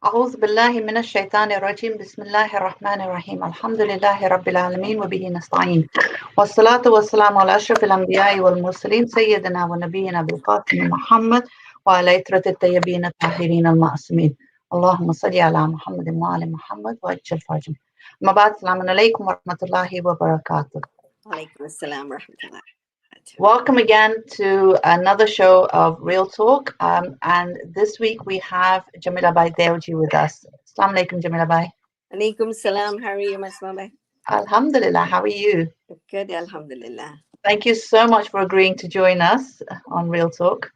أعوذ بالله من الشيطان الرجيم بسم الله الرحمن الرحيم الحمد لله رب العالمين وبه نستعين والصلاة والسلام على أشرف الأنبياء والمرسلين سيدنا ونبينا بالقاسم محمد وعلى إترة الطيبين الطاهرين المعصومين اللهم صل على محمد وعلى محمد وأجل فرجهم. أما بعد السلام عليكم ورحمة الله وبركاته. Alaikum assalam wa rahmatullah. Welcome again to another show of Real Talk. And this week we have Jamila Devji with us. Assalamu alaikum, Jamila Bai. Alaikum salam. How are you, Masma? Alhamdulillah. How are you? Good, alhamdulillah. Thank you so much for agreeing to join us on Real Talk.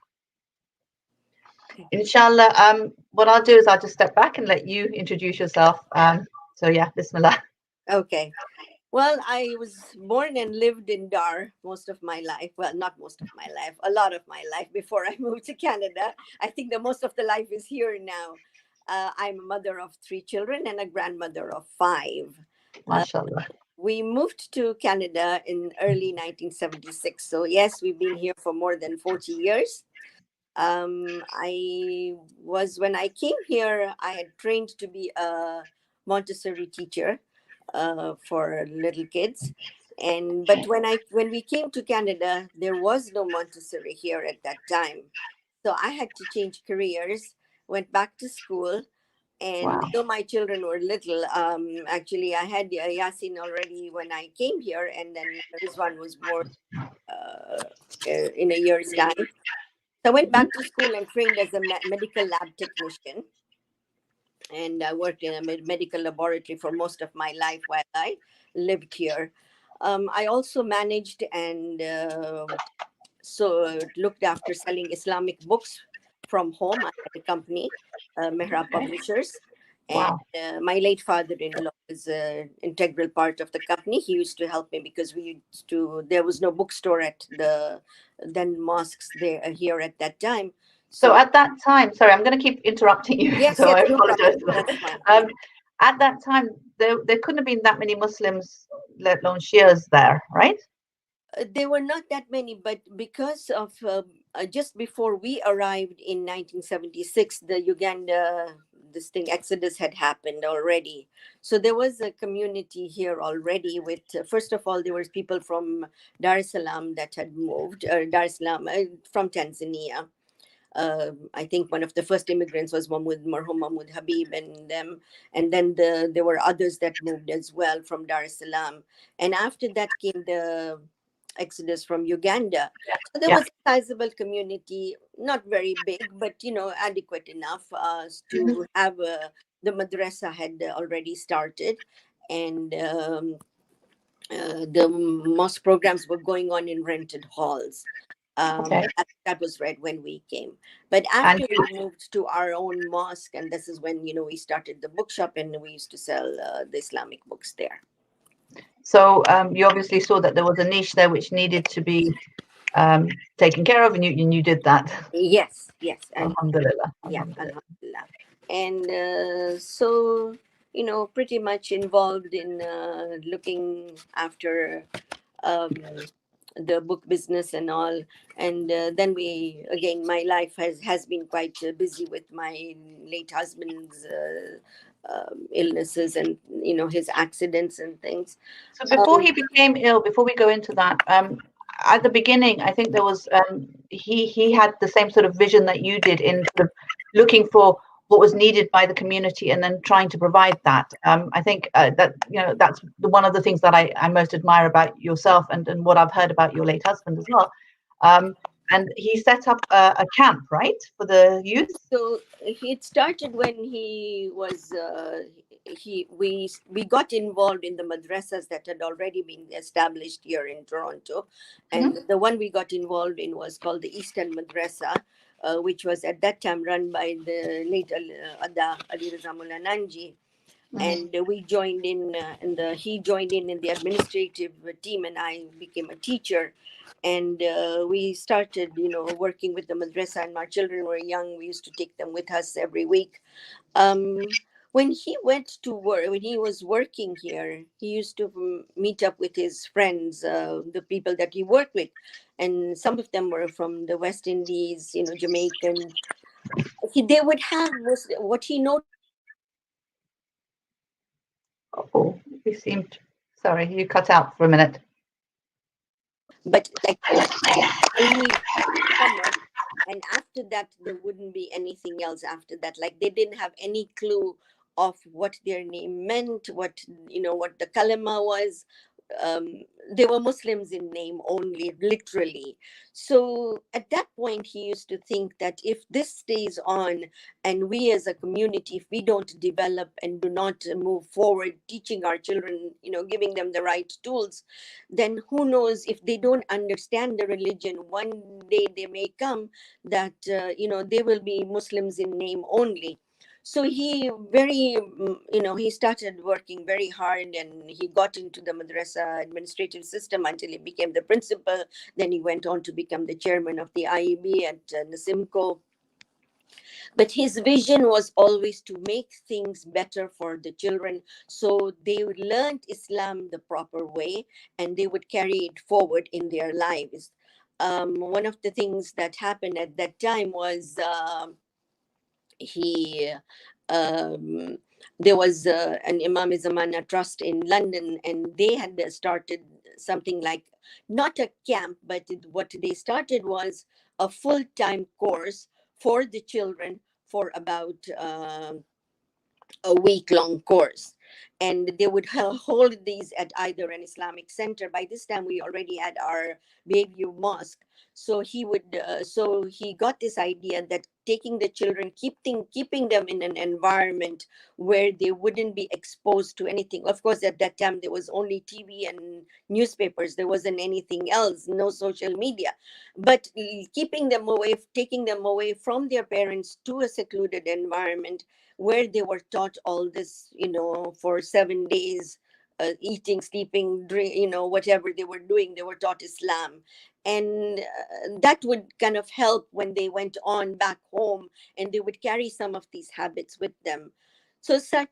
Inshallah, what I'll do is I'll just step back and let you introduce yourself. Bismillah. Okay. Well, I was born and lived in Dar most of my life. Well, not most of my life, a lot of my life before I moved to Canada. I think the most of the life is here now. I'm a mother of 3 children and a grandmother of 5. MashaAllah. We moved to Canada in early 1976. So yes, we've been here for more than 40 years. When I came here, I had trained to be a Montessori teacher for little kids. But when we came to Canada, there was no Montessori here at that time. So I had to change careers, went back to school. And Wow. though my children were little, actually I had Yasin already when I came here, and then Rizwan was born in a year's time. So I went back to school and trained as a medical lab technician. And I worked in a medical laboratory for most of my life while I lived here. I also managed and looked after selling Islamic books from home. I had a company, Mehra Publishers. And Wow. My late father-in-law is an integral part of the company. He used to help me because there was no bookstore at the then mosques there here at that time. So at that time, sorry, I'm going to keep interrupting you. Yes, So I no apologize. problem. That's fine. At that time, there couldn't have been that many Muslims, let alone Shias there, right? There were not that many, but because of just before we arrived in 1976, the Uganda Exodus had happened already. So there was a community here already. With first of all, there was people from Dar es Salaam that had moved, Dar es Salaam from Tanzania. I think one of the first immigrants was Marhum Mahmoud Habib and them, and then there were others that moved as well from Dar es Salaam, and after that came the exodus from Uganda. So there was a sizable community, not very big, but adequate enough to have the madrasa had already started, and the mosque programs were going on in rented halls. That was right when we came. But after we moved to our own mosque, and this is when we started the bookshop, and we used to sell the Islamic books there. So you obviously saw that there was a niche there which needed to be taken care of, and you did that. Yes. Alhamdulillah. Yeah, alhamdulillah. And so pretty much involved in looking after the book business and all. And then my life has been quite busy with my late husband's illnesses and his accidents and things. So before he became ill, before we go into that, at the beginning, I think there was he had the same sort of vision that you did in sort of looking for what was needed by the community and then trying to provide that. I think that that's one of the things that I most admire about yourself and what I've heard about your late husband as well. And he set up a camp, right, for the youth. So it started when he was we got involved in the madrasas that had already been established here in Toronto, and the one we got involved in was called the Eastern Madrasa, which was at that time run by the late Ada Ali Raza Mullah Nanji. And we joined in, he joined in the administrative team, and I became a teacher. And we started, working with the madrasa, and our children were young. We used to take them with us every week. When he went to work, when he was working here, he used to meet up with his friends, the people that he worked with. And some of them were from the West Indies, Jamaican. They would have what he noticed Oh, we seemed, sorry, you cut out for a minute. But like only summer, and after that there wouldn't be anything else after that. Like they didn't have any clue of what their name meant, what what the kalima was. um, they were Muslims in name only, literally. So at that point, he used to think that if this stays on, and we as a community, if we don't develop and do not move forward, teaching our children, giving them the right tools, then who knows, if they don't understand the religion, one day they may come that, they will be Muslims in name only. So he very he started working very hard, and he got into the madrasa administrative system until he became the principal. Then he went on to become the chairman of the IEB at Nasimco. But his vision was always to make things better for the children, so they learned Islam the proper way and they would carry it forward in their lives. One of the things that happened at that time was, he um, there was an Imam Zamana Trust in London, and they had started something like, not a camp, but what they started was a full-time course for the children for about a week long course. And they would hold these at either an Islamic center. By this time we already had our Bayview Mosque. So he got this idea that taking the children, keeping them in an environment where they wouldn't be exposed to anything. Of course, at that time there was only TV and newspapers, there wasn't anything else, no social media. But keeping them away, taking them away from their parents to a secluded environment where they were taught all this, for 7 days, eating, sleeping, drink, whatever they were doing, they were taught Islam. And that would kind of help when they went on back home, and they would carry some of these habits with them. So such,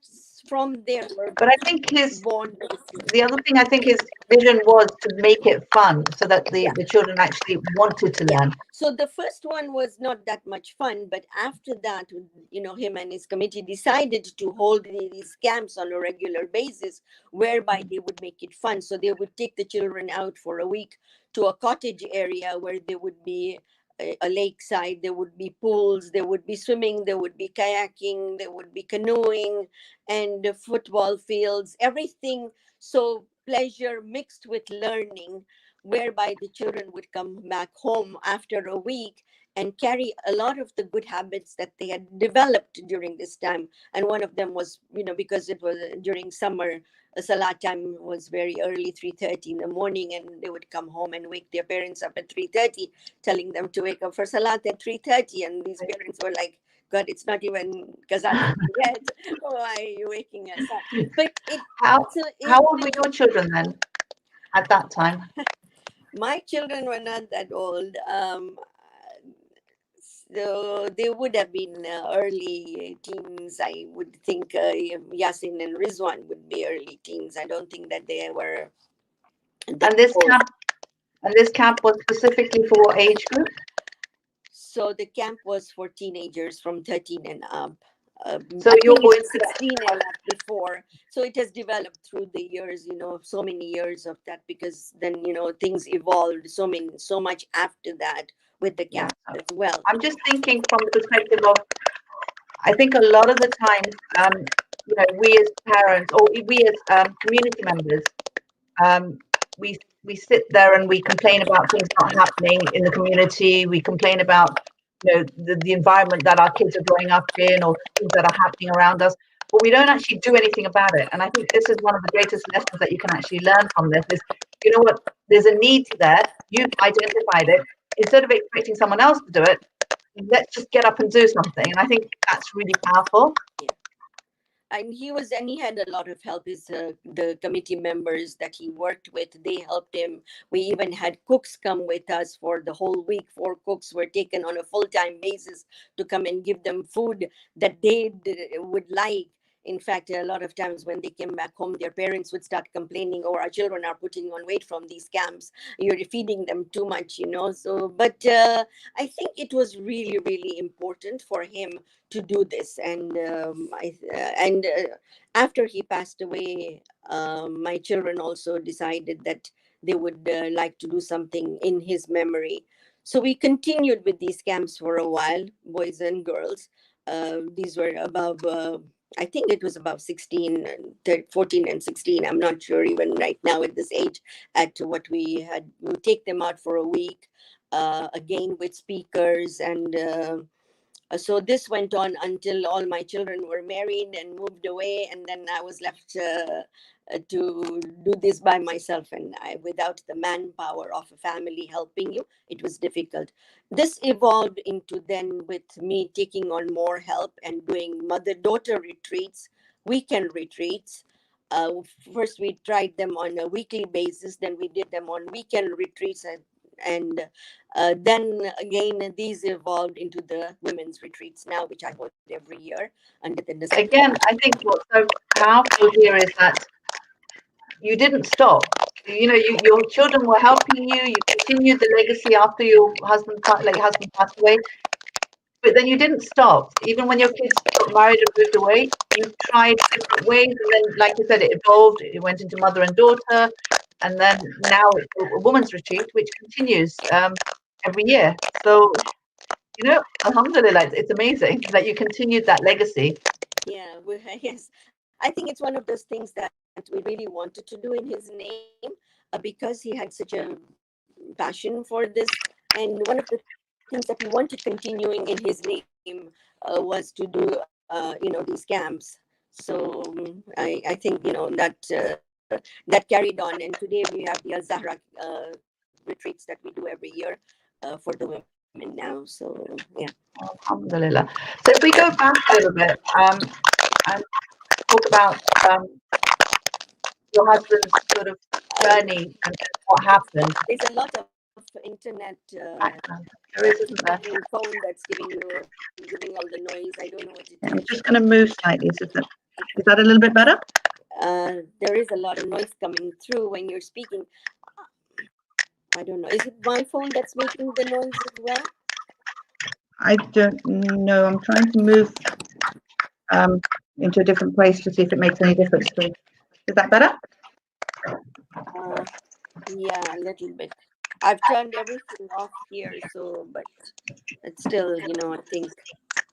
from there were But I think born. the other thing I think his vision was to make it fun so that Yeah. the children actually wanted to Yeah. learn. So the first one was not that much fun, but after that, him and his committee decided to hold these camps on a regular basis, whereby they would make it fun. So they would take the children out for a week to a cottage area where there would be a lakeside, there would be pools, there would be swimming, there would be kayaking, there would be canoeing, and football fields, everything. So pleasure mixed with learning, whereby the children would come back home after a week and carry a lot of the good habits that they had developed during this time. And one of them was, because it was during summer, salat time was very early, 3:30 in the morning, and they would come home and wake their parents up at 3:30, telling them to wake up for salat at 3:30. And these parents were like, God, it's not even Kazan yet. Why are you waking us up? But How so how his old were your children then at that time? my children were not that old. So they would have been early teens. I would think Yasin and Rizwan would be early teens. I don't think that they were that And this old. camp and this camp was specifically for what age group? So the camp was for teenagers from 13 and up. So I your think it boys was 16 and up before. So it has developed through the years, so many years of that, because then, things evolved so much after that with the yeah. camp as well. I'm just thinking from the perspective of I think a lot of the times we as parents or we as community members um, we sit there and we complain about things not happening in the community. We complain about the environment that our kids are growing up in or things that are happening around us, but we don't actually do anything about it. And I think this is one of the greatest lessons that you can actually learn from this is, you know what, there's a need there. You've identified it. Instead of expecting someone else to do it, let's just get up and do something. And I think that's really powerful. Yeah. And he had a lot of help. His the committee members that he worked with, they helped him. We even had cooks come with us for the whole week. 4 cooks were taken on a full-time basis to come and give them food that they would like. In fact, a lot of times when they came back home, their parents would start complaining, "Oh, our children are putting on weight from these camps. You're feeding them too much, you know." So, but I think it was really, really important for him to do this. And after he passed away, my children also decided that they would like to do something in his memory. So we continued with these camps for a while, boys and girls. These were above, I think it was above 16, 14 and 16. I'm not sure even right now at this age at what we had. We would take them out for a week, again with speakers. And so this went on until all my children were married and moved away. And then I was left to do this by myself. And without the manpower of a family helping you, it was difficult. This evolved into then with me taking on more help and doing mother-daughter retreats, weekend retreats. First, we tried them on a weekly basis. Then we did them on weekend retreats. And then again, these evolved into the women's retreats now, which I hold every year. And again, I think what's so powerful here is that you didn't stop. You know, your children were helping you. You continued the legacy after your husband passed away. But then you didn't stop. Even when your kids got married and moved away, you tried different ways. And then, like you said, it evolved. It went into mother and daughter. And then now it's a woman's retreat, which continues every year. So, you know, alhamdulillah, it's amazing that you continued that legacy. Yeah, yes. I think it's one of those things that we really wanted to do in his name, because he had such a passion for this. And one of the things that we wanted continuing in his name was to do, these camps. So I think, that carried on. And today we have the Al Zahra retreats that we do every year for the women now. So, yeah. Alhamdulillah. So if we go back a little bit and talk about your husband's sort of journey and what happened. There's a lot of internet There is, isn't there? phone that's giving all the noise. I don't know what it is. I'm just going to move slightly. Is that a little bit better? There is a lot of noise coming through when you're speaking. I don't know. Is it my phone that's making the noise as well? I don't know. I'm trying to move into a different place to see if it makes any difference to me. Is that better? Yeah, a little bit. I've turned everything off here, so, but it's still, I think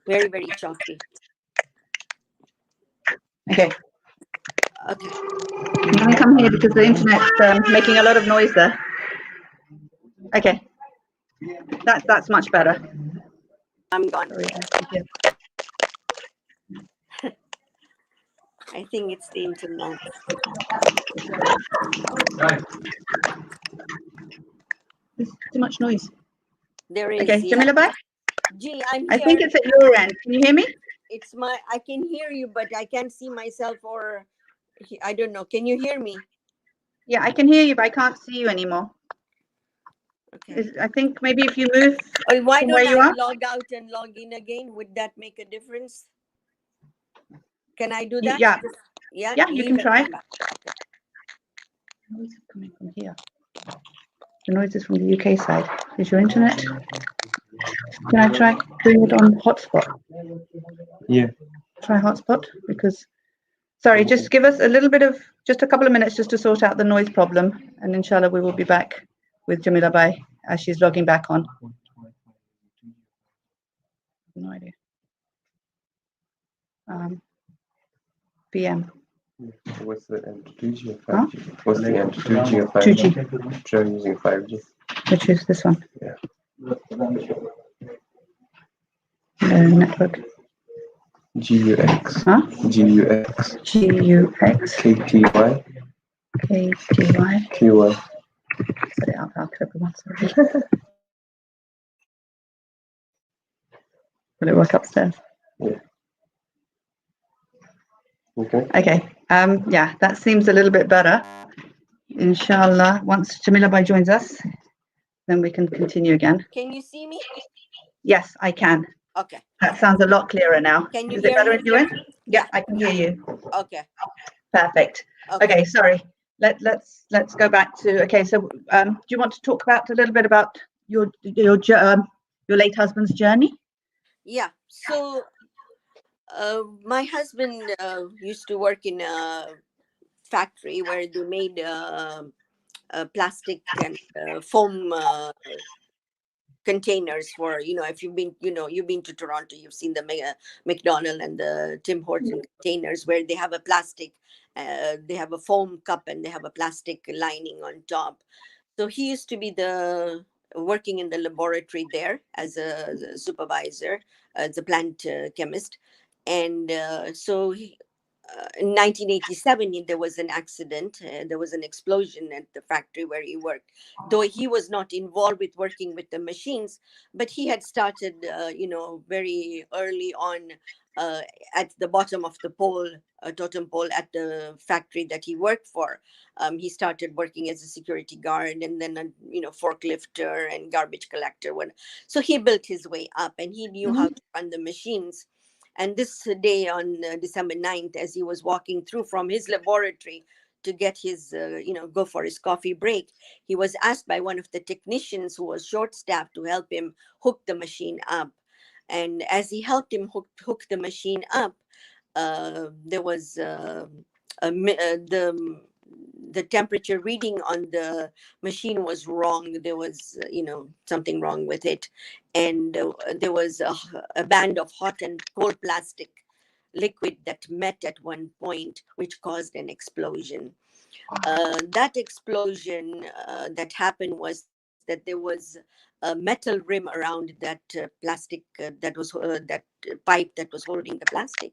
very, very choppy. Okay. Okay. I'm going to come here because the internet's making a lot of noise there. Okay. That's much better. I'm gone. Sorry. I think it's the internet. There's too much noise. There is. Okay, Yeah. Jamila Bhai? Gee, I'm here. I think it's at your end. Can you hear me? I can hear you, but I can't see myself, or I don't know. Can you hear me? Yeah, I can hear you, but I can't see you anymore. Okay. I think maybe if you move why from don't where you I are? log out and log in again? Would that make a difference? Can I do that? Yeah. Yeah, Yeah, you can try. Okay. The noise is coming from here. The noise is from the UK side. Is your internet? Can I try doing it on hotspot? Yeah. Try hotspot because, sorry, just give us just a couple of minutes just to sort out the noise problem, and inshallah we will be back with Jamila Bhai as she's logging back on. No idea. PM. What's the end? 2G or 5G? Huh? What's the end? 2G or 5G? 2G. Try using 5G. Which is this one? Yeah. Network. GUX. Huh? GUX. GUX. KTY. KTY. QY. Sorry, I'll clip one. Sorry. Will it work upstairs? Yeah. Okay. Okay. Yeah, that seems a little bit better. Inshallah, once Jamila Bhai joins us, then we can continue again. Can you see me? Yes, I can. Okay. That sounds a lot clearer now. Can you Is hear it better me? at your end? Yeah, I can hear you. Okay. Perfect. Okay. Okay, sorry. Let's go back to, okay, so do you want to talk about a little bit about your late husband's journey? Yeah. So my husband used to work in a factory where they made plastic and foam containers for, if you've been, you've been to Toronto, you've seen the McDonald and the Tim Horton containers where they have a plastic, they have a foam cup and they have a plastic lining on top. So he used to be working in the laboratory there as a supervisor, as a plant chemist. And in 1987, there was an accident. There was an explosion at the factory where he worked. Though he was not involved with working with the machines, but he had started, very early on uh, at the bottom of the pole, totem pole at the factory that he worked for. He started working as a security guard and then a forklifter and garbage collector. So he built his way up and he knew how to run the machines. And this day on December 9th, as he was walking through from his laboratory to get his, go for his coffee break, he was asked by one of the technicians who was short staffed to help him hook the machine up. And as he helped him hook the machine up, there was the temperature reading on the machine was wrong. There was something wrong with it, and there was a band of hot and cold plastic liquid that met at one point, which caused an explosion. That explosion that happened was that there was a metal rim around that plastic that pipe that was holding the plastic,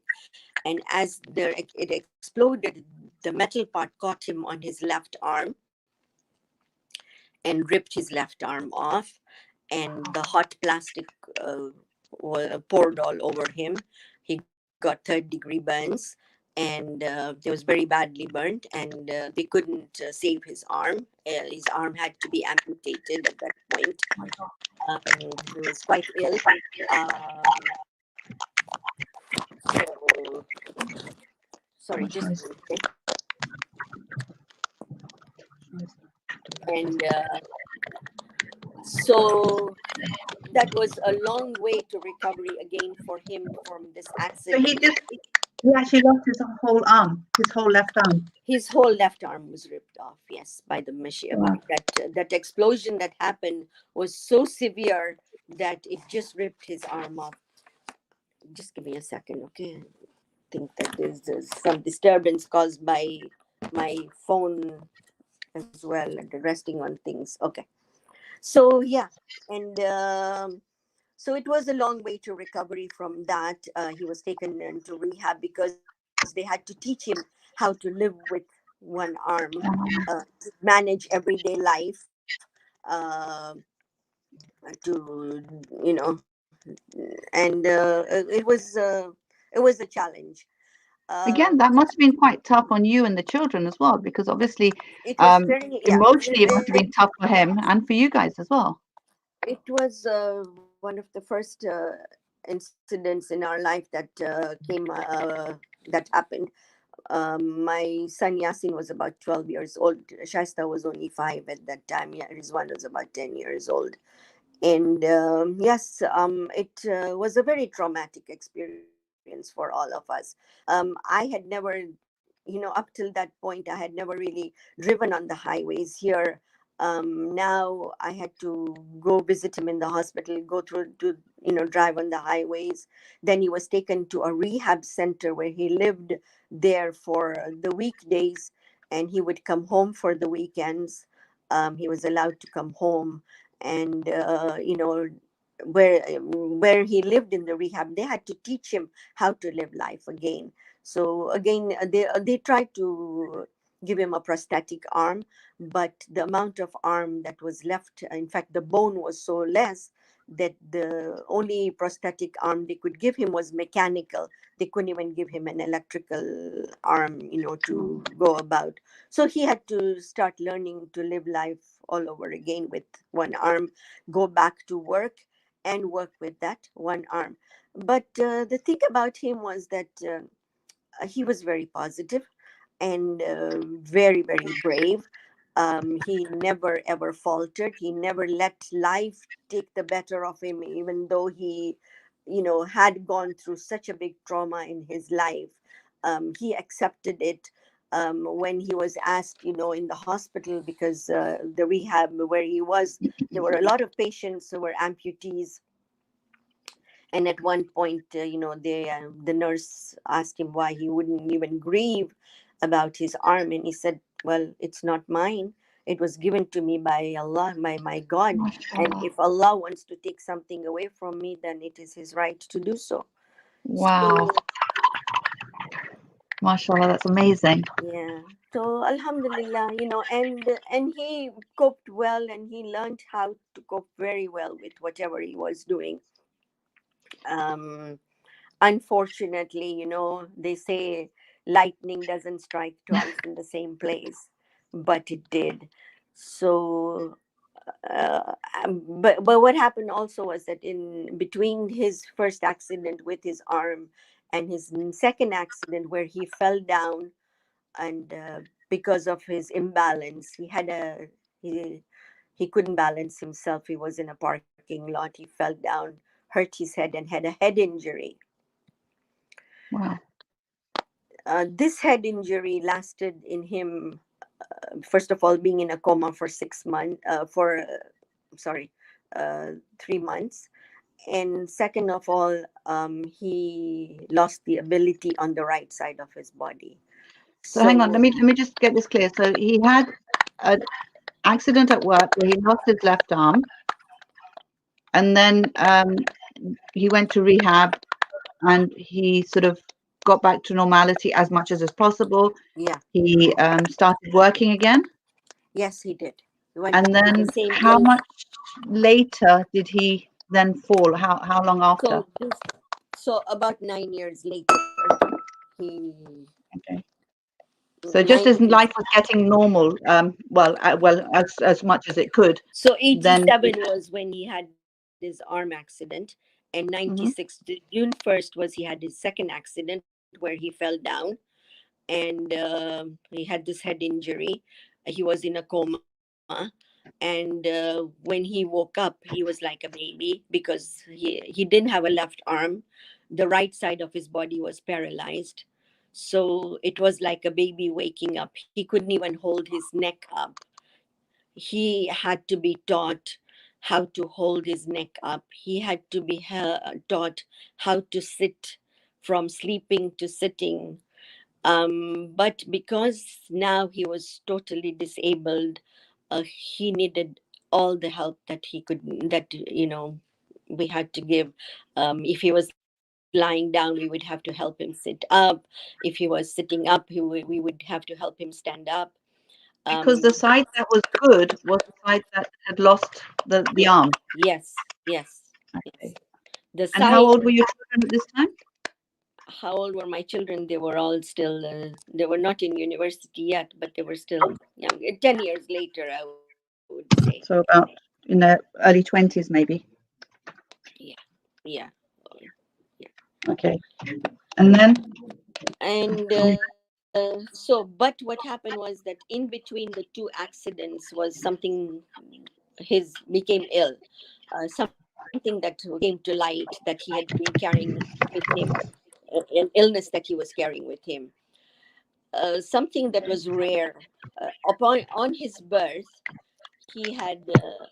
and as it exploded, the metal part caught him on his left arm and ripped his left arm off, and the hot plastic poured all over him. He got third-degree burns, and he was very badly burnt, and they couldn't save his arm. His arm had to be amputated at that point. He was quite ill. Um, so, sorry, just a minute. And so that was a long way to recovery again for him from this So accident. he actually lost his whole arm, his whole left arm. His whole left arm was ripped off, yes, by the machine. Wow. That explosion that happened was so severe that it just ripped his arm off. Just give me a second, okay? I think that there's some disturbance caused by my phone as well, and the resting on things. Okay. So yeah, and so it was a long way to recovery from that. He was taken into rehab because they had to teach him how to live with one arm, to manage everyday life, uh, to and it was a challenge. Uh, Again, that must have been quite tough on you and the children as well, because obviously, it was very, yeah. emotionally, it must have been tough for him and for you guys as well. It was one of the first incidents in our life that that happened. My son Yasin was about 12 years old. Shaista was only 5 at that time. Yeah, Rizwan was about 10 years old. And yes, it was a very traumatic experience for all of us. I had never, up till that point, I had never really driven on the highways here. Now I had to go visit him in the hospital, go through to, drive on the highways. Then he was taken to a rehab center where he lived there for the weekdays, and he would come home for the weekends. He was allowed to come home, and where he lived in the rehab, they had to teach him how to live life again. So again, they tried to give him a prosthetic arm, but the amount of arm that was left, in fact, the bone was so less that the only prosthetic arm they could give him was mechanical. They couldn't even give him an electrical arm, to go about. So he had to start learning to live life all over again with one arm, go back to work and work with that one arm. But the thing about him was that he was very positive and very, very brave. He never ever faltered. He never let life take the better of him, even though he, had gone through such a big trauma in his life. He accepted it. When he was asked, in the hospital, because the rehab where he was, there were a lot of patients who were amputees, and at one point, the nurse asked him why he wouldn't even grieve about his arm, and he said, well, it's not mine. It was given to me by Allah, my God, and Mashallah. if Allah wants to take something away from me, then it is his right to do so. Wow. So Mashallah, that's amazing. yeah, so alhamdulillah, and he coped well, and he learned how to cope very well with whatever he was doing. um Unfortunately, they say lightning doesn't strike twice in the same place, but it did. So, but what happened also was that in between his first accident with his arm and his second accident where he fell down, and because of his imbalance, he he couldn't balance himself. He was in a parking lot. He fell down, hurt his head, and had a head injury. Wow. This head injury lasted in him, first of all, being in a coma for 6 months, sorry, 3 months. And second of all, he lost the ability on the right side of his body. So hang on, So, let me just get this clear. So he had an accident at work where he lost his left arm, and then he went to rehab, and he sort of got back to normality as much as is possible. yeah, He started working again, yes, he did. He went and to the then same how place. much later did he then fall? How long after? So about 9 years later, he Okay. So just nine as years. life was getting normal, well, as much as it could, So then 87 was when he had his arm accident, and Mhm. 96 June 1st was he had his second accident where he fell down, and he had this head injury. He was in a coma, and when he woke up, he was like a baby because he didn't have a left arm. The right side of his body was paralyzed. So it was like a baby waking up. He couldn't even hold his neck up. He had to be taught how to hold his neck up. He had to be taught how to sit, from sleeping to sitting. But because now he was totally disabled, he needed all the help that he could, that, we had to give. If he was lying down, we would have to help him sit up. If he was sitting up, we would have to help him stand up. because Um, the side that was good was the side that had lost the Yeah. arm. Yes. Yes. Okay. Yes. The And how side. old were your children at this time? How old were my children? They were all still. They were not in university yet, but they were still young. 10 years later, I would say. So about in their early 20s, maybe. Yeah. Yeah. Yeah. Okay. And then And we so, but what happened was that in between the two accidents was something. His became ill. Something that came to light that he had been carrying with him, an illness that he was carrying with him, something that was rare. Upon on his birth, he had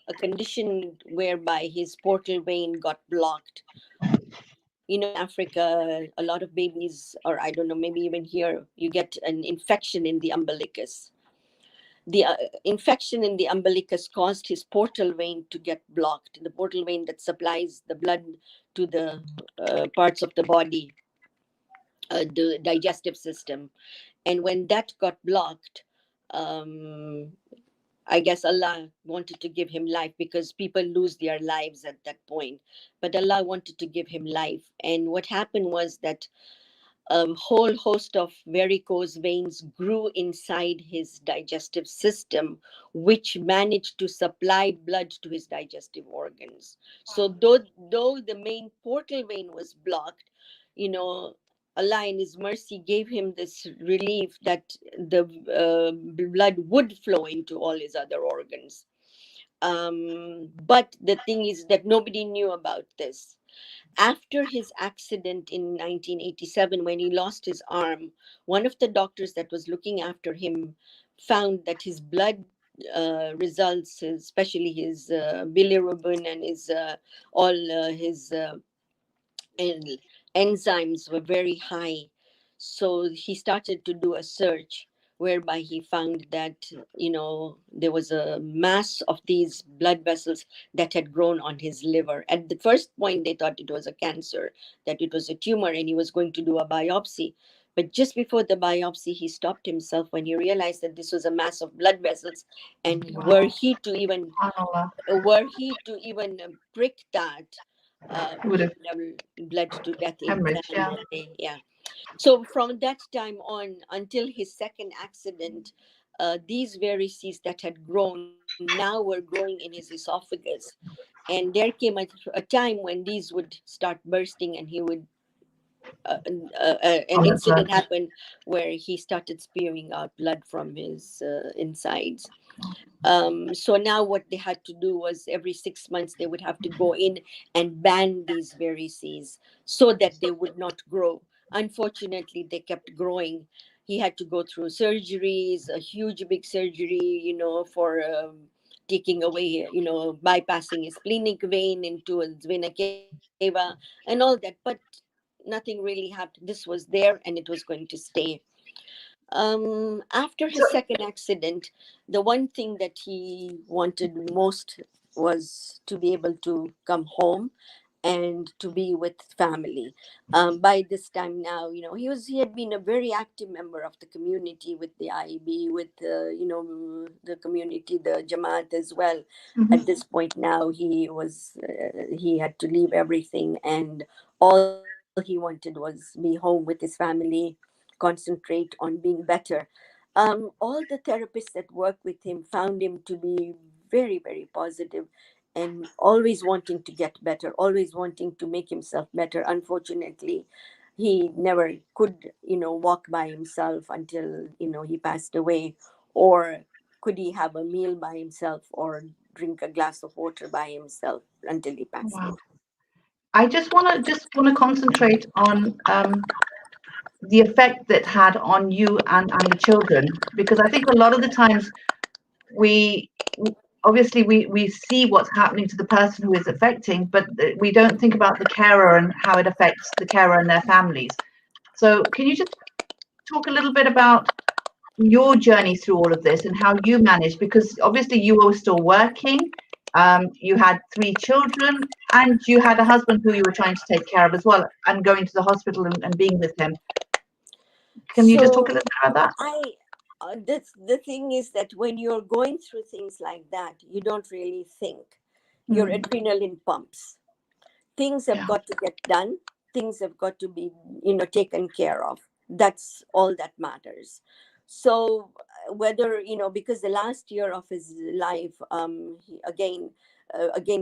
a condition whereby his portal vein got blocked. In Africa, a lot of babies, or I don't know, maybe even here, you get an infection in the umbilicus. The infection in the umbilicus caused his portal vein to get blocked, the portal vein that supplies the blood to the parts of the body, the digestive system. And when that got blocked, um, I guess Allah wanted to give him life, because people lose their lives at that point. But Allah wanted to give him life. And what happened was that a whole host of varicose veins grew inside his digestive system, which managed to supply blood to his digestive organs. So though the main portal vein was blocked, you know, Allah in His mercy gave him this relief that the blood would flow into all his other organs. But the thing is that nobody knew about this. After his accident in 1987, when he lost his arm, one of the doctors that was looking after him found that his blood results, especially his bilirubin and his all his en- enzymes were very high. So he started to do a search whereby he found that, there was a mass of these blood vessels that had grown on his liver. At the first point, they thought it was a cancer, that it was a tumor, and he was going to do a biopsy. But just before the biopsy, he stopped himself when he realized that this was a mass of blood vessels, and were Wow. he to even SubhanAllah. prick that, He would he have would have bled to death hemorrhaged, yeah. instantly. Yeah. So from that time on until his second accident, these varices that had grown now were growing in his esophagus, and there came a time when these would start bursting, and he would an Vomit blood. incident happened where he started spewing out blood from his insides. So now what they had to do was every 6 months they would have to go in and ban these varices so that they would not grow. Unfortunately, they kept growing. He had to go through surgeries, a huge big surgery, for taking away, bypassing his splenic vein into his vena cava and all that. But nothing really happened. This was there and it was going to stay. After his So, second accident, the one thing that he wanted most was to be able to come home and to be with family. By this time now, he had been a very active member of the community with the IEB, with the community, the Jamaat as well. At mhm. this point now, he had to leave everything, and all he wanted was be home with his family, concentrate on being better. All the therapists that worked with him found him to be very, very positive and always wanting to get better, always wanting to make himself better. Unfortunately, he never could, walk by himself until, he passed away, or could he have a meal by himself or drink a glass of water by himself until he passed Wow. away. I just want to concentrate on the effect that had on you and the children, because I think a lot of the times we obviously we see what's happening to the person who is affecting, but we don't think about the carer and how it affects the carer and their families. So can you just talk a little bit about your journey through all of this and how you managed? Because obviously you were still working, you had three children, and you had a husband who you were trying to take care of as well, and going to the hospital and being with him. Can you just talk a So little bit about that? I the thing is that when you're going through things like that, you don't really think. Your Mm, adrenaline pumps. Things have yeah. got to get done. Things have got to be, taken care of. That's all that matters. So whether, because the last year of his life, again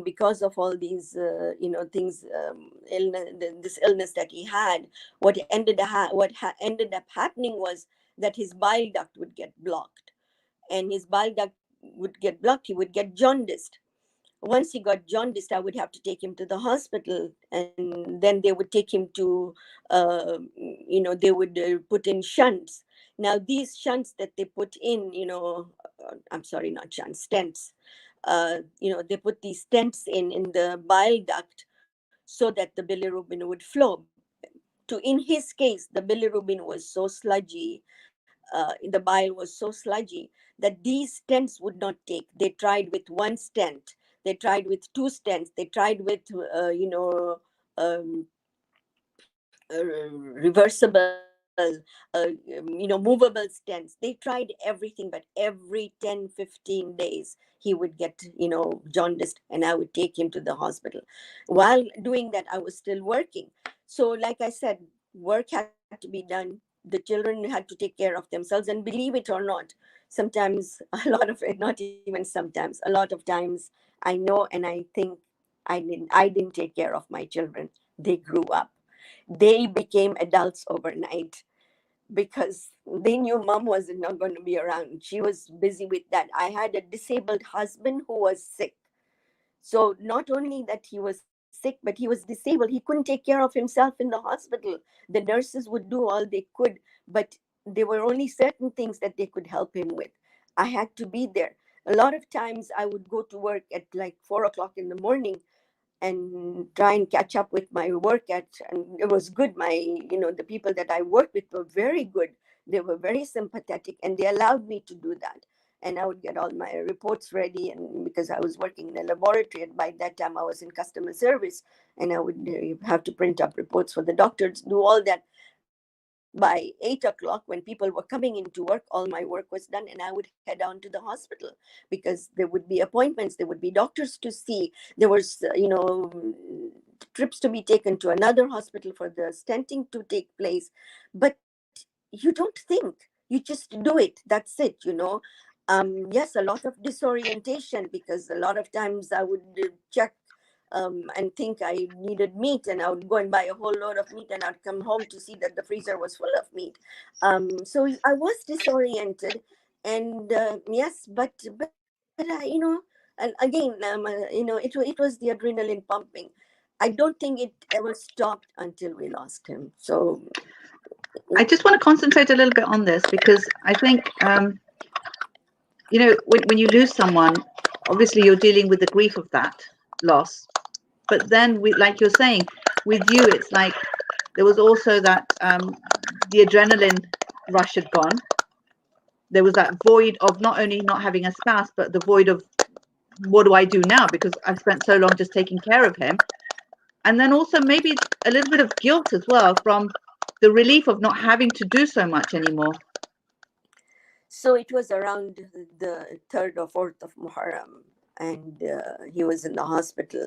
because of all these things, this illness that he had, ended up happening was that his bile duct would get blocked, and his bile duct would get blocked. He would get jaundiced. Once he got jaundiced, I would have to take him to the hospital, and then they would take him to, they would put in shunts. Now, these shunts that they put in, I'm sorry, not shunts, stents. They put these stents in the bile duct so that the bilirubin would flow. In his case, the bilirubin was so sludgy, the bile was so sludgy that these stents would not take. They tried with one stent, they tried with two stents, they tried with, um, reversible, movable stents. They tried everything, but every 10-15 days he would get, jaundiced, and I would take him to the hospital. While doing that, I was still working. So like I said, work had to be done. The children had to take care of themselves, and believe it or not, sometimes a lot of it, not even sometimes, a lot of times, I know and I think I didn't take care of my children. They grew up, they became adults overnight because they knew mom was not going to be around. She was busy with that. I had a disabled husband who was sick. So not only that he was sick, but he was disabled. He couldn't take care of himself in the hospital. The nurses would do all they could, but there were only certain things that they could help him with. I had to be there. A lot of times I would go to work at like 4 o'clock in the morning and try and catch up with my work at, and it was good. My, the people that I worked with were very good. They were very sympathetic and they allowed me to do that. And I would get all my reports ready, and because I was working in a laboratory, and by that time I was in customer service, and I would have to print up reports for the doctors, do all that. By 8 o'clock, when people were coming into work, all my work was done, and I would head down to the hospital because there would be appointments, there would be doctors to see, there was, trips to be taken to another hospital for the stenting to take place. But you don't think, you just do it. That's it. Yes, a lot of disorientation, because a lot of times I would check and think I needed meat, and I would go and buy a whole load of meat, and I'd come home to see that the freezer was full of meat. So I was disoriented, and yes, but and again, it was the adrenaline pumping. I don't think it ever stopped until we lost him. So I just want to concentrate a little bit on this because I think, when you lose someone, obviously you're dealing with the grief of that loss. But then, like you're saying, with you, it's like there was also that the adrenaline rush had gone. There was that void of not only not having a spouse, but the void of what do I do now? Because I've spent so long just taking care of him. And then also maybe a little bit of guilt as well from the relief of not having to do so much anymore. So it was around the 3rd or 4th of Muharram, and he was in the hospital.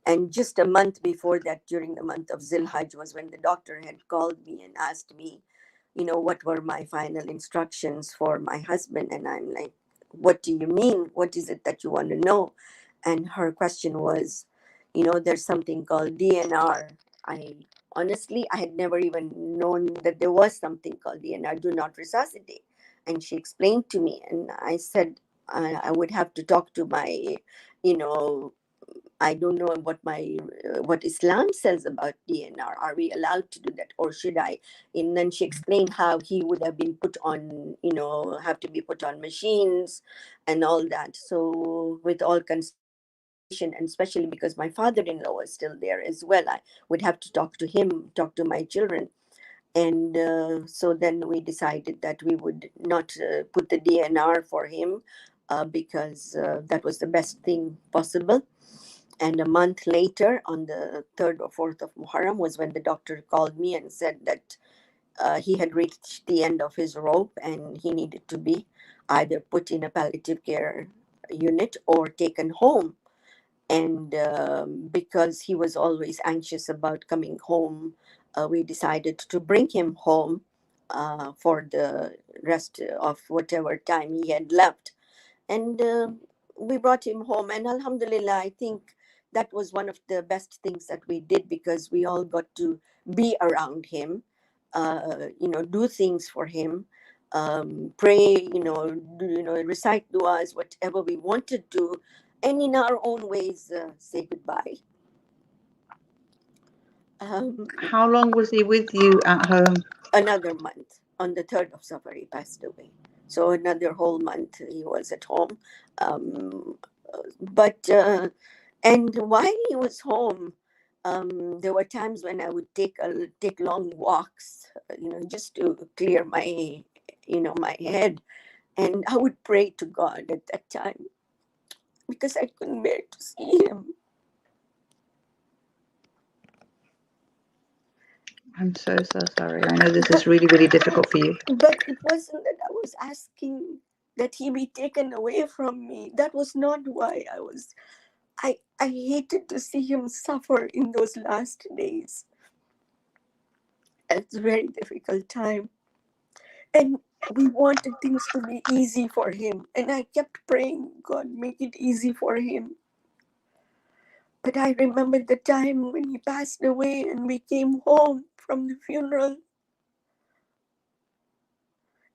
And just a month before that, during the month of Zilhaj, was when the doctor had called me and asked me, what were my final instructions for my husband. And I'm like, what do you mean? What is it that you want to know? And her question was, there's something called DNR. I honestly, I had never even known that there was something called DNR, do not resuscitate. And she explained to me, and I said, I would have to talk to my, you know, I don't know what Islam says about DNR. Are we allowed to do that, or should I? And then she explained how he would have been put on, have to be put on machines and all that. So with all consideration, and especially because my father-in-law was still there as well, I would have to talk to him, talk to my children. And so then we decided that we would not put the DNR for him because that was the best thing possible. And a month later, on the 3rd or 4th of Muharram, was when the doctor called me and said that he had reached the end of his rope and he needed to be either put in a palliative care unit or taken home. And because he was always anxious about coming home, we decided to bring him home for the rest of whatever time he had left. And we brought him home, and Alhamdulillah, I think that was one of the best things that we did, because we all got to be around him, do things for him, pray, recite duas, whatever we wanted to, and in our own ways say goodbye. How long was he with you at home? Another month. On the 3rd of Safar, he passed away. So another whole month he was at home. Um, but and while he was home, there were times when I would take long walks, just to clear my, my head, and I would pray to God at that time because I couldn't bear to see him. I'm so sorry. I know this is really, really difficult for you. But it wasn't that I was asking that he be taken away from me. That was not why I was. I hated to see him suffer in those last days. It's a very difficult time. And we wanted things to be easy for him. And I kept praying, God, make it easy for him. But I remember the time when he passed away and we came home from the funeral,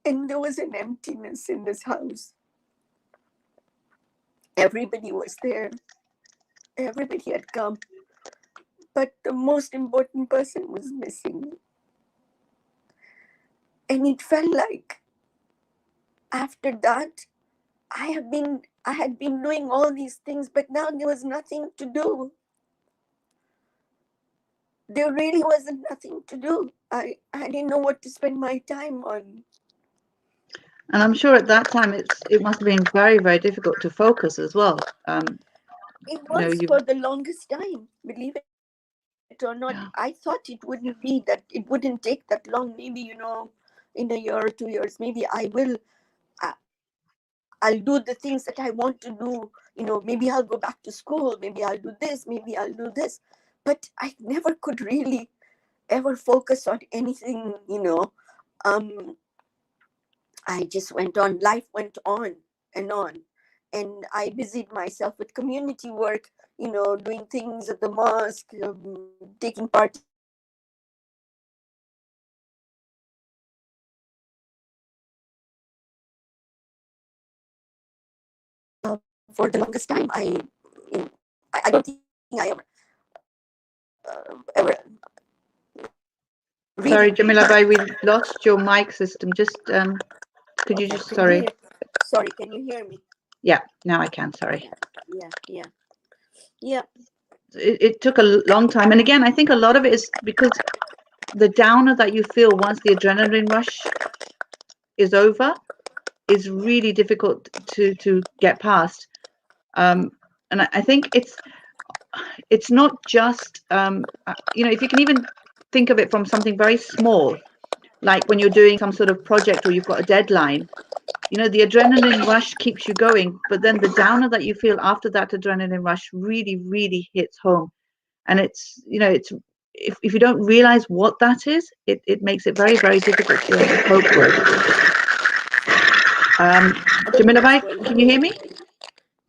and there was an emptiness in this house. Everybody was there. Everybody had come. But the most important person was missing. And it felt like after that, I had been doing all these things, but now there was nothing to do. There really wasn't nothing to do. I didn't know what to spend my time on. And I'm sure at that time it must have been very, very difficult to focus as well. It was for the longest time, believe it or not. Yeah. I thought it wouldn't be that, it wouldn't take that long. Maybe, in a year or 2 years, maybe I'll do the things that I want to do. Maybe I'll go back to school. Maybe I'll do this. Maybe I'll do this. But I never could really ever focus on anything, I just went on. Life went on and on. And I busied myself with community work, doing things at the mosque, taking part in for the longest time. I don't think I ever really. Sorry, Jamila, we lost your mic system. Just could you just sorry? Sorry, can you hear me? Yeah, now I can. Sorry. Yeah. It took a long time, and again, I think a lot of it is because the downer that you feel once the adrenaline rush is over is really difficult to get past. And I think it's not just if you can even think of it from something very small, like when you're doing some sort of project or you've got a deadline, the adrenaline rush keeps you going, but then the downer that you feel after that adrenaline rush really, really hits home. And it's if you don't realize what that is, it makes it very, very difficult to cope with. Jamila, can you hear me?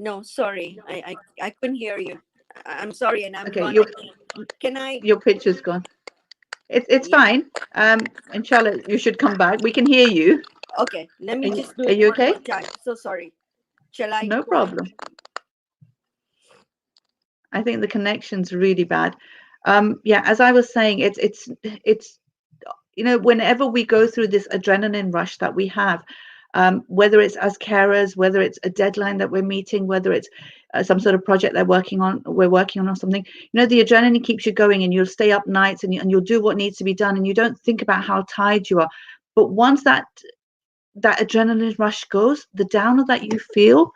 No, sorry, I couldn't hear you. I'm sorry, and I'm okay. Can your picture's gone. It's fine. Inshallah, you should come back. We can hear you. Okay, let me just do Are it you one okay? more time. So sorry. Shall I? No problem. I think the connection's really bad. Yeah, as I was saying, it's whenever we go through this adrenaline rush that we have, whether it's as carers, whether it's a deadline that we're meeting, whether it's some sort of project we're working on or something, the adrenaline keeps you going, and you'll stay up nights and you'll do what needs to be done, and you don't think about how tired you are. But once that adrenaline rush goes, the downer that you feel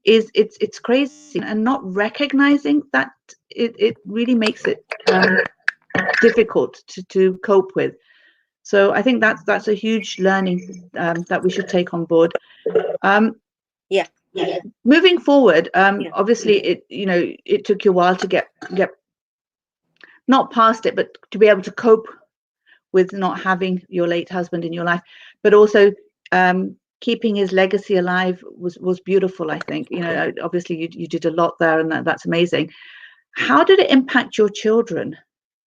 it's crazy, and not recognizing that it really makes it difficult to cope with. So I think that's a huge learning that we should take on board. Yeah. Moving forward, obviously it took you a while to get not past it, but to be able to cope with not having your late husband in your life, but also keeping his legacy alive was beautiful. I think obviously you did a lot there, and that's amazing. How did it impact your children?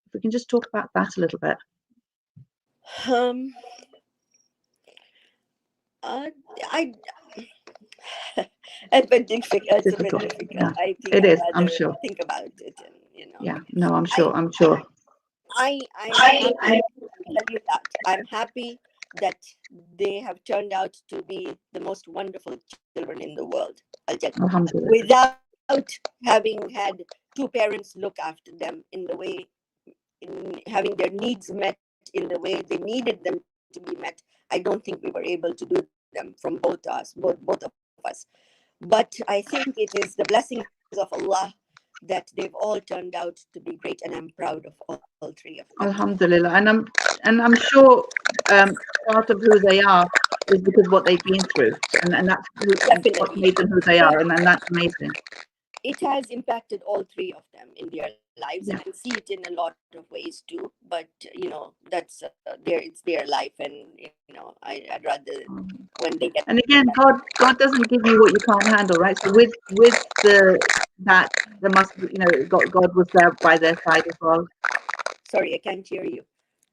If we can just talk about that a little bit. It's a bit difficult. Yeah, I think it is. I'm sure. think about it, and Yeah, no, I'm sure. I'm sure. I'm happy to tell you that I'm happy that they have turned out to be the most wonderful children in the world. I'll tell you, Alhamdulillah. without having had two parents look after them in the way, in having their needs met in the way they needed them to be met, I don't think we were able to do them from both of us. But I think it is the blessings of Allah that they've all turned out to be great, and I'm proud of all three of them. Alhamdulillah, and I'm sure part of who they are is because what they've been through, and that's what made them who they are, and that's amazing. It has impacted all three of them in their lives, and I see it in a lot of ways too. But that's it's their life, and I'd rather when they get. And again, God doesn't give you what you can't handle, right? So with that there must be, God was there by their side as well. Sorry, I can't hear you.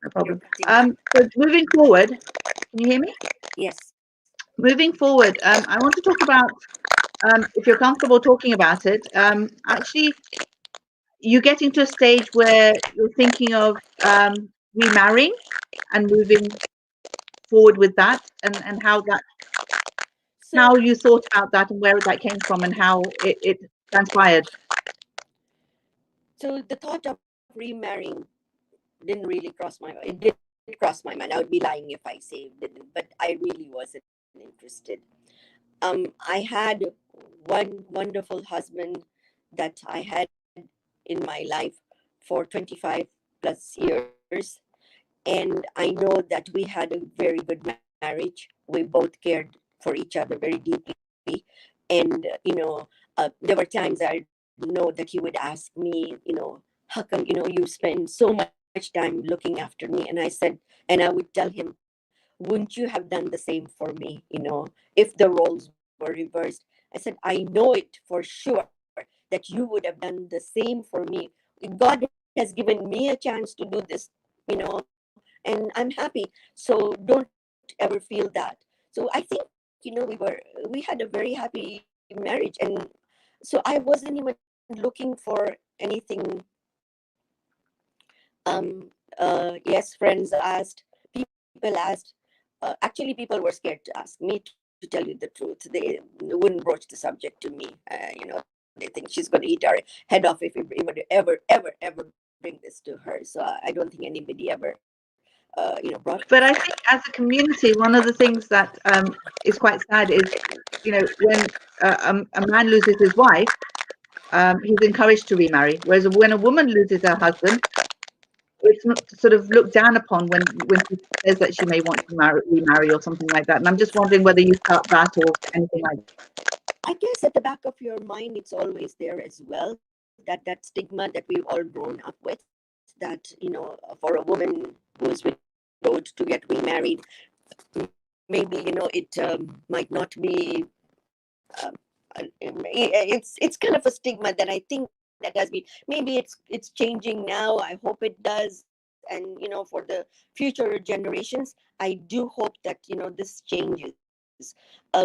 No problem. You're cutting out. So moving forward, can you hear me? Yes. Moving forward, I want to talk about, if you're comfortable talking about it, actually, you getting to a stage where you're thinking of remarrying and moving forward with that, and how So you thought about that and where that came from and how it transpired. so the thought of remarrying didn't really cross my mind. It did cross my mind. I would be lying if I say it didn't, but I really wasn't interested. I had one wonderful husband that I had in my life for 25 plus years. And I know that we had a very good marriage. We both cared for each other very deeply. And, there were times I know that he would ask me, how come, you spend so much time looking after me? And I said, and I would tell him, wouldn't you have done the same for me, if the roles were reversed? I said, I know it for sure that you would have done the same for me. God has given me a chance to do this, and I'm happy. So don't ever feel that. So I think, we had a very happy marriage. And so I wasn't even looking for anything. Yes, friends asked, people asked. Actually, people were scared to ask me, to tell you the truth. They wouldn't broach the subject to me. They think she's going to eat our head off if we would ever bring this to her. So I don't think anybody ever, brought it up. But I think as a community, one of the things that is quite sad is, when a man loses his wife, he's encouraged to remarry. Whereas when a woman loses her husband, it's not sort of looked down upon when she says that she may want to remarry or something like that. And I'm just wondering whether you felt that or anything like that. I guess at the back of your mind, it's always there as well. That stigma that we've all grown up with. That for a woman who is widowed to get remarried, maybe it might not be. It's kind of a stigma that I think that has been. Maybe it's changing now. I hope it does. And for the future generations, I do hope that this changes.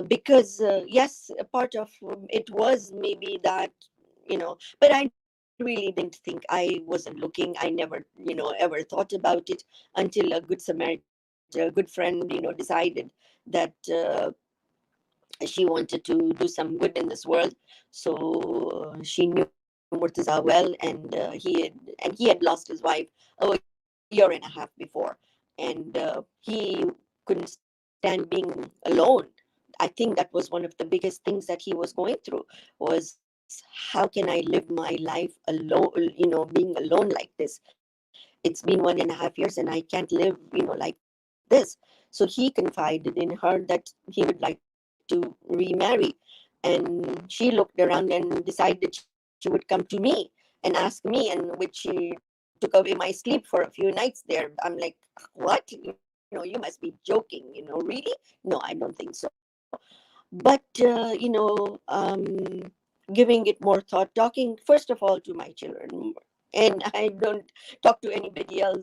Because yes, a part of it was maybe that, but I really didn't think. I wasn't looking. I never ever thought about it until a good Samaritan, a good friend, decided that she wanted to do some good in this world. So she knew Murtaza well, and he had lost his wife a year and a half before. And he couldn't stand being alone. I think that was one of the biggest things that he was going through, was how can I live my life alone, being alone like this. It's been 1.5 years and I can't live, like this. So he confided in her that he would like to remarry. And she looked around and decided she would come to me and ask me, and which she took away my sleep for a few nights there. I'm like, what? You must be joking, really? No, I don't think so. But giving it more thought, talking first of all to my children, and I don't talk to anybody else,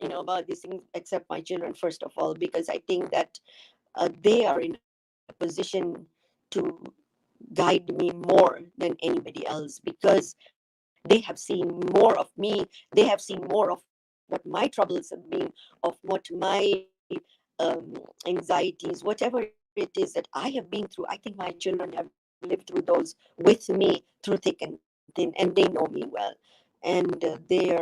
about these things except my children first of all, because I think that they are in a position to guide me more than anybody else, because they have seen more of me. They have seen more of what my troubles have been, of what my anxieties, whatever it is that I have been through. I think my children have lived through those with me through thick and thin, and they know me well. And they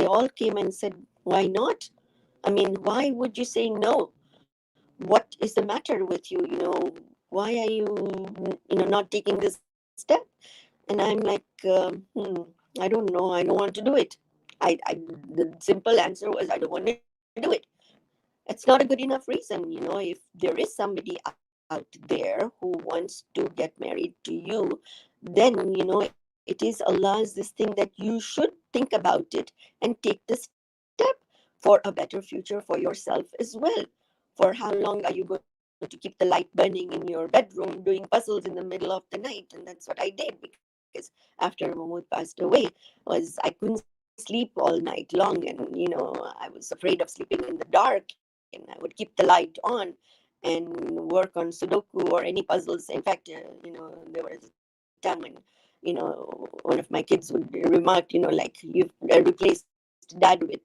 all came and said, why not? I mean, why would you say no? What is the matter with you? Why are you, not taking this step? And I'm like, I don't know. I don't want to do it. The simple answer was, I don't want to do it. It's not a good enough reason. If there is somebody out there who wants to get married to you, then, it is Allah's this thing that you should think about it and take the step for a better future for yourself as well. For how long are you going to keep the light burning in your bedroom doing puzzles in the middle of the night? And that's what I did, because after Mahmoud passed away, was I couldn't sleep. sleep all night long, and I was afraid of sleeping in the dark, and I would keep the light on and work on Sudoku or any puzzles. In fact, there was a time when one of my kids would remark, like, you've replaced dad with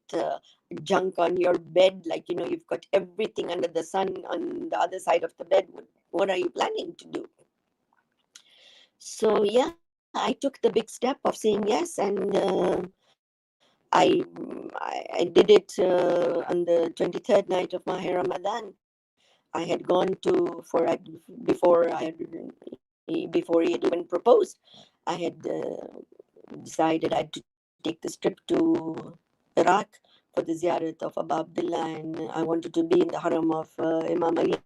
junk on your bed, like, you've got everything under the sun on the other side of the bed. What are you planning to do? So yeah, I took the big step of saying yes, and I did it on the 23rd night of Maha Ramadan. I had gone to before he had even proposed. I had decided I had to take this trip to Iraq for the ziyarat of Abu Abdullah, and I wanted to be in the haram of Imam Ali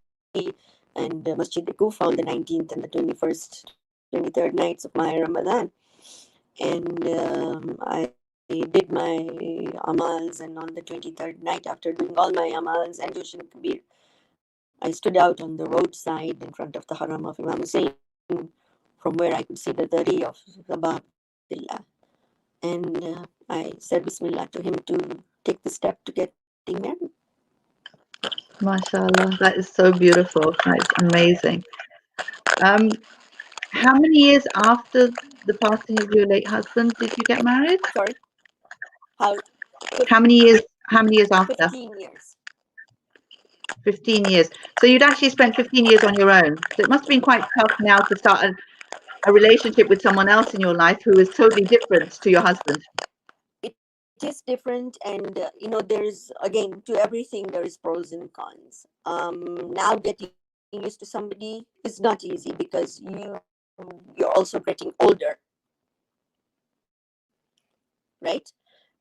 and Masjid Kufa on the 19th and the 21st, 23rd nights of Maha Ramadan. And I did my amals, and on the 23rd night, after doing all my amals and Joshin Kabir, I stood out on the roadside in front of the haram of Imam Hussein, from where I could see the dari of Abu Abdullah. And I said Bismillah to him to take the step to getting married. MashaAllah, that is so beautiful. That's amazing. How many years after the passing of your late husband did you get married? Sorry? How? How many years? How many years after? 15 years. 15 years. So you'd actually spent 15 years on your own. So it must have been quite tough now to start a relationship with someone else in your life who is totally different to your husband. It is different, and there's, again, to everything there is pros and cons. Now getting used to somebody is not easy because you're also getting older, right?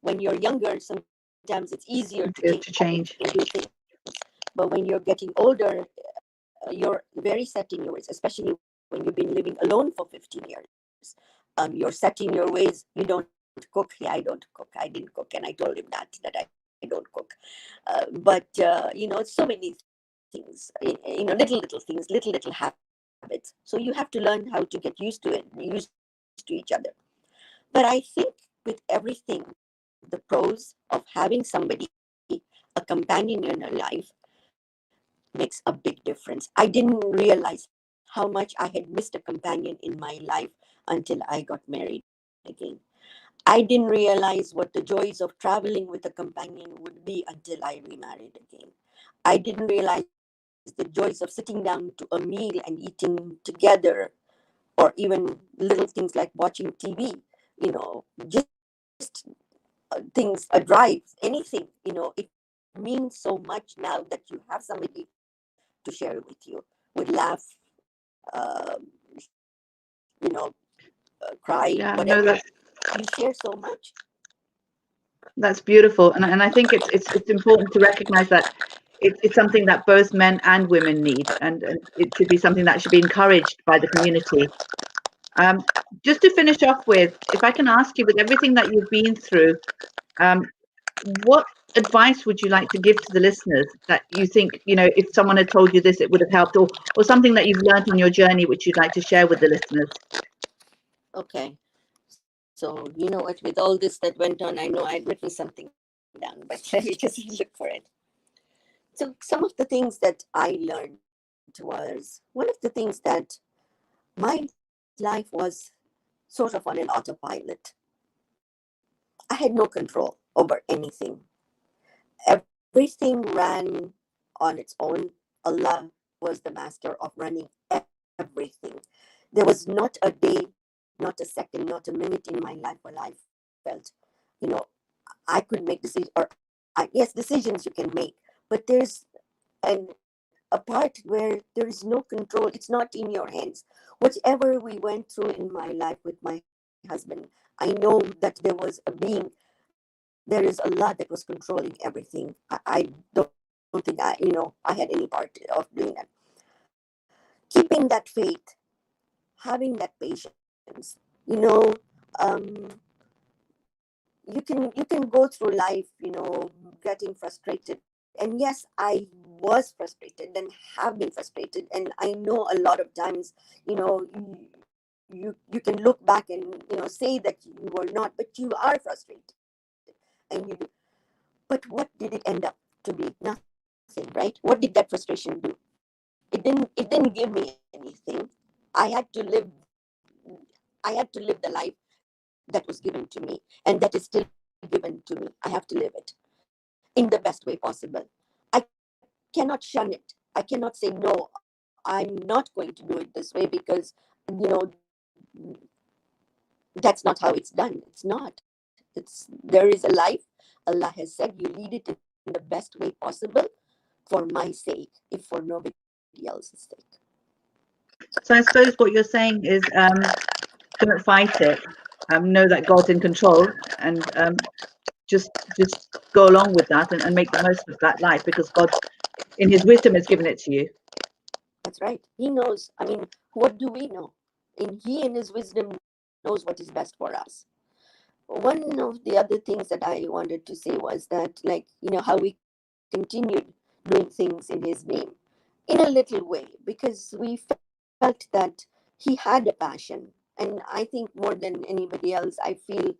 When you're younger, sometimes it's easier to take To off and change. do things, but when you're getting older, you're very set in your ways, especially when you've been living alone for 15 years. You're set in your ways. You don't cook. Yeah, I don't cook. I didn't cook, and I told him that I don't cook. But so many things, little things, little habits. So you have to learn how to get used to it, used to each other. But I think with everything, the pros of having somebody, a companion in your life, makes a big difference. I didn't realize how much I had missed a companion in my life until I got married again. I didn't realize what the joys of traveling with a companion would be until I remarried again. I didn't realize the joys of sitting down to a meal and eating together, or even little things like watching TV, just things, a drive, anything. It means so much now that you have somebody to share it with you, would laugh, uh, cry, Yeah, whatever. no, You share so much. that's beautiful, and I think it's important to recognize that it's something that both men and women need, and it should be something that should be encouraged by the community. Um, just to finish off with, if I can ask you, with everything that you've been through, what advice would you like to give to the listeners that you think, if someone had told you this, it would have helped, or something that you've learned on your journey which you'd like to share with the listeners? Okay. So, you know what, with all this that went on, I know I'd written something down, but let me just look for it. So, some of the things that I learned was, one of the things that my life was sort of on an autopilot. I had no control over anything. Everything ran on its own. Allah was the master of running everything. There was not a day, not a second, not a minute in my life where I felt, you know, I could make decisions, or yes, decisions you can make, but there's an a part where there is no control. It's not in your hands. Whatever we went through in my life with my husband, I know that there is Allah that was controlling everything. I don't think I had any part of doing that. Keeping that faith, having that patience, um, you can go through life, getting frustrated. And yes, I was frustrated and have been frustrated, and I know a lot of times, you can look back and say that you were not, but you are frustrated. and you do. But what did it end up to be? Nothing, right? What did that frustration do? It didn't give me anything. I had to live I had to live the life that was given to me, and that is still given to me. I have to live it in the best way possible. I cannot shun it. I cannot say no. I'm not going to do it this way because you know that's not how it's done. It's not. It's there is a life. Allah has said you lead it in the best way possible for my sake, if for nobody else's sake. So I suppose what you're saying is don't fight it. Know that God's in control, and just go along with that and make the most of that life, because God, in His wisdom, has given it to you. That's right. He knows. I mean, what do we know? And He, in His wisdom, knows what is best for us. One of the other things that I wanted to say was that, like, how we continued doing things in His name in a little way because we felt that He had a passion. And I think more than anybody else, I feel,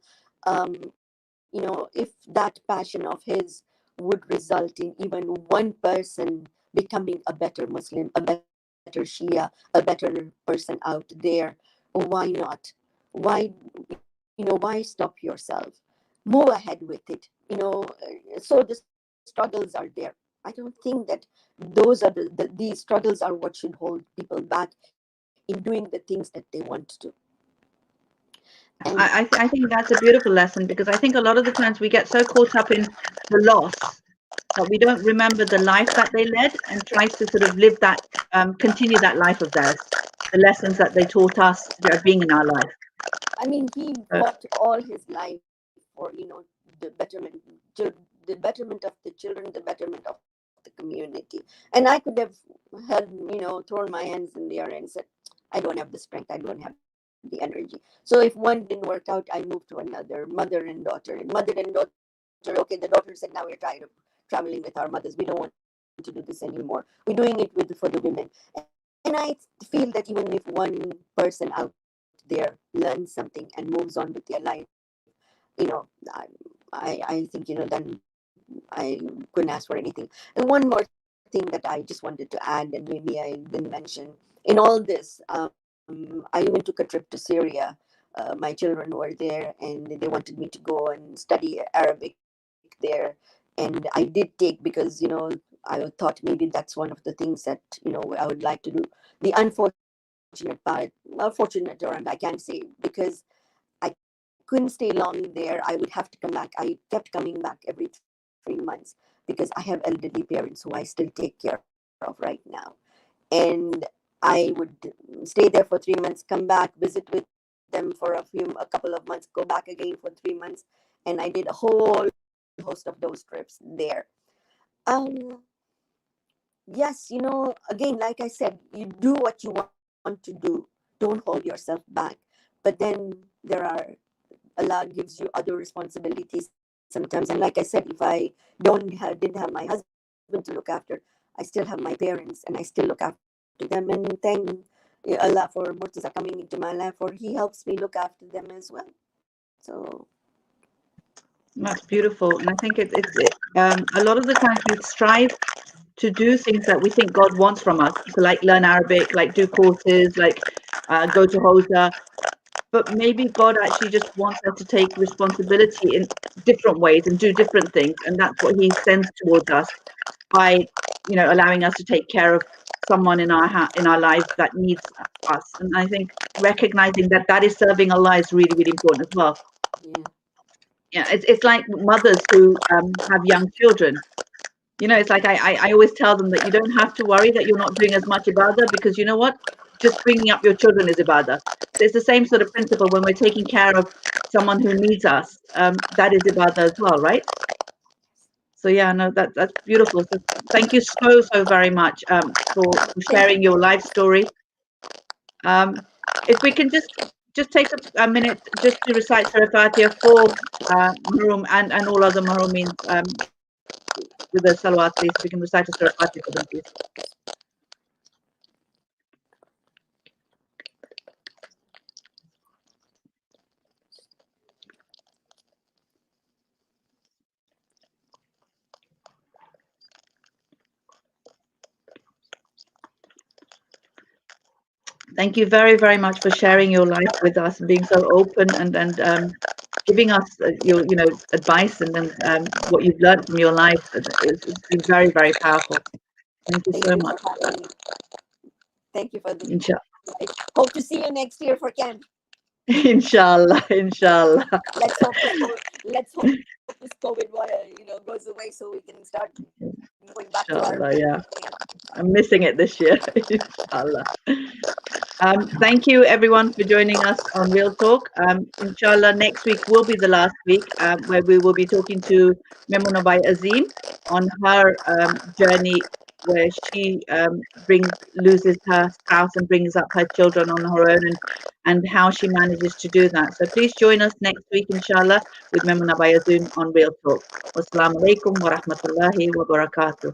if that passion of His would result in even one person becoming a better Muslim, a better Shia, a better person out there, why not? Why, why stop yourself? Move ahead with it. So the struggles are there. I don't think that those are these struggles are what should hold people back in doing the things that they want to. And I think that's a beautiful lesson, because I think a lot of the times we get so caught up in the loss that we don't remember the life that they led and try to sort of live that, continue that life of theirs, the lessons that they taught us being in our life. I mean, he fought all his life for the betterment, the betterment of the children, the betterment of the community. And I could have had thrown my hands in the air and said, I don't have the strength, I don't have the energy. So if one didn't work out, I moved to another, mother and daughter. And mother and daughter, okay, the daughter said, now we're tired of traveling with our mothers, we don't want to do this anymore, we're doing it for the women. And I feel that even if one person out there learns something and moves on with their life, I think then I couldn't ask for anything. And one more thing that I just wanted to add, and maybe I didn't mention in all this, I even took a trip to Syria. My children were there, and they wanted me to go and study Arabic there. And I did take because I thought maybe that's one of the things that I would like to do. The unfortunate or I can't say, because I couldn't stay long there. I would have to come back. I kept coming back every 3 months because I have elderly parents who I still take care of right now. And I would stay there for 3 months, come back, visit with them for a couple of months, go back again for 3 months. And I did a whole host of those trips there. Um, yes, again, like I said, you do what you want to do. Don't hold yourself back. But then there are Allah gives you other responsibilities sometimes. And like I said, if I didn't have my husband to look after, I still have my parents and I still look after them. And thank Allah for Murtaza coming into my life, or he helps me look after them as well. So That's beautiful. And I think a lot of the times we strive to do things that we think God wants from us. So like learn Arabic, like do courses, like go to Hosa. But maybe God actually just wants us to take responsibility in different ways and do different things. And that's what He sends towards us by, allowing us to take care of someone in our lives that needs us. And I think recognizing that is serving Allah is really, really important as well. yeah, Yeah, it's like mothers who have young children. It's like I always tell them that you don't have to worry that you're not doing as much ibadah, because you know what? Just bringing up your children is ibadah. So it's the same sort of principle when we're taking care of someone who needs us. That is ibadah as well, right? So yeah, no, that's beautiful. So thank you so very much for thank sharing your life story. If we can just take a minute just to recite Surah Fatiha for Maroom and all other Maroomeen with the salawat, please. If we can recite a Surah Fatiha for them, please. Thank you very, very much for sharing your life with us and being so open and giving us your advice and what you've learned from your life. It's been very, very powerful. Thank you so much. For having me. Thank you for the. Inshallah. Hope to see you next year for camp. Inshallah, inshallah. Let's hope this COVID goes away so we can start going back to our. Inshallah, yeah. I'm missing it this year. Inshallah. Thank you everyone for joining us on Real Talk. Inshallah, next week will be the last week where we will be talking to Memunabai Azim on her journey where she loses her spouse and brings up her children on her own and how she manages to do that. So please join us next week, inshallah, with Memunabai Azim on Real Talk. Wassalamu alaikum wa rahmatullahi wa barakatuh.